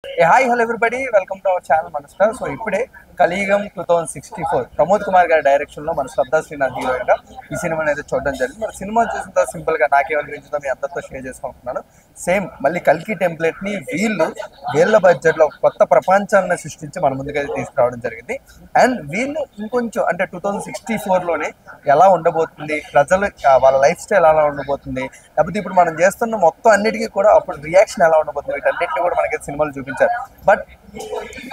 Hi hello everybody welcome to our channel మన star. So ఇప్పుడే కలియుగం 2064 ప్రమోద్ కుమార్ గారి డైరెక్షన్ లో మన శ్రద్ధా శ్రీనాథ్ హీరోయిన్ గా ఈ సినిమాని అయితే చూడడం జరిగింది. మరి సినిమా చూసిన తర్వాత సింపుల్ గా నాకేమనిపించిందో మీ అందరితో షేర్ చేసుకుంటున్నాను. సేమ్ మళ్ళీ కల్కి టెంప్లెట్ ని వీళ్ళ బడ్జెట్ లో కొత్త ప్రపంచాన్ని సృష్టించి మన ముందుకైతే తీసుకురావడం జరిగింది. అండ్ వీళ్ళు ఇంకొంచెం అంటే 2064 లోనే ఎలా ఉండబోతుంది, ప్రజలు వాళ్ళ లైఫ్ స్టైల్ ఎలా ఉండబోతుంది, లేకపోతే ఇప్పుడు మనం చేస్తున్న మొత్తం అన్నిటికీ కూడా అప్పుడు రియాక్షన్ ఎలా ఉండబోతుంది, వీటన్నిటిని కూడా మనకి సినిమాలు చూపించారు. బట్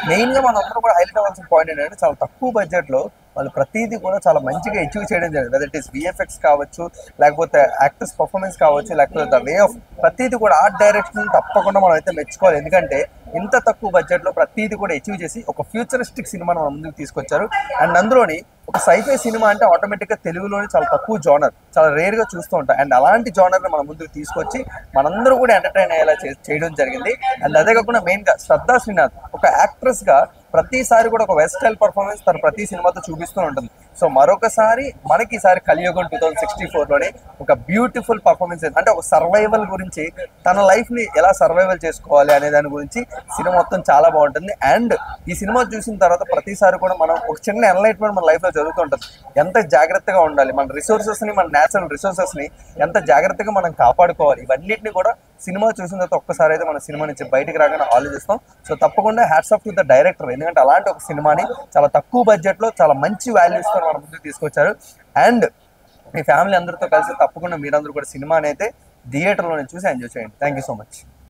మెయిన్గా మనం అందరూ కూడా హైలైట్ అవ్వాల్సిన పాయింట్ ఏంటంటే చాలా తక్కువ బడ్జెట్లో వాళ్ళు ప్రతిదీ కూడా చాలా మంచిగా అచీవ్ చేయడం జరిగింది. వెదర్ ఇట్ ఈస్ విఎఫ్ఎక్స్ కావచ్చు, లేకపోతే యాక్టర్స్ పర్ఫార్మెన్స్ కావచ్చు, లేకపోతే ద వే ఆఫ్ ప్రతిదీ కూడా ఆర్ట్ డైరెక్షన్ తప్పకుండా మనం అయితే మెచ్చుకోవాలి. ఎందుకంటే ఇంత తక్కువ బడ్జెట్లో ప్రతిదీ కూడా అచీవ్ చేసి ఒక ఫ్యూచరిస్టిక్ సినిమాను మన ముందుకు తీసుకొచ్చారు. అండ్ అందులోని ఒక సైఫై సినిమా అంటే ఆటోమేటిక్గా తెలుగులోని చాలా తక్కువ జోనర్, చాలా రేర్గా చూస్తూ ఉంటాం. అండ్ అలాంటి జోనర్ని మన ముందుకు తీసుకొచ్చి మనందరూ కూడా ఎంటర్టైన్ అయ్యేలా చేయడం జరిగింది. అండ్ అదే కాకుండా మెయిన్గా శ్రద్ధా శ్రీనాథ్ ఒక యాక్ట్రెస్గా ప్రతిసారి కూడా ఒక వెస్ట్ స్టైల్ పర్ఫార్మెన్స్ తను ప్రతి సినిమాతో చూపిస్తూ ఉంటుంది. సో మరొకసారి మనకి ఈసారి కలియుగం 2064లోనే ఒక బ్యూటిఫుల్ పర్ఫార్మెన్స్ అంటే ఒక సర్వైవల్ గురించి, తన లైఫ్ని ఎలా సర్వైవల్ చేసుకోవాలి అనే దాని గురించి సినిమా మొత్తం చాలా బాగుంటుంది. అండ్ ఈ సినిమా చూసిన తర్వాత ప్రతిసారి కూడా మనం ఒక చిన్న ఎన్లైట్మెంట్ మన లైఫ్లో జరుగుతుంటుంది. ఎంత జాగ్రత్తగా ఉండాలి, మన రిసోర్సెస్ని, మన న్యాచురల్ రిసోర్సెస్ని ఎంత జాగ్రత్తగా మనం కాపాడుకోవాలి, ఇవన్నిటిని కూడా సినిమా చూసిన తర్వాత ఒక్కసారి అయితే మన సినిమా నుంచి బయటకు రాగానే ఆలోచిస్తాం. సో తప్పకుండా hats off to the director, ఎందుకంటే అలాంటి ఒక సినిమాని చాలా తక్కువ బడ్జెట్లో చాలా మంచి వాల్యూస్తో మన ముందుకు తీసుకొచ్చారు. అండ్ మీ ఫ్యామిలీ అందరితో కలిసి తప్పకుండా మీరందరూ కూడా సినిమాని అయితే థియేటర్లోనే చూసి ఎంజాయ్ చేయండి. Thank you so much.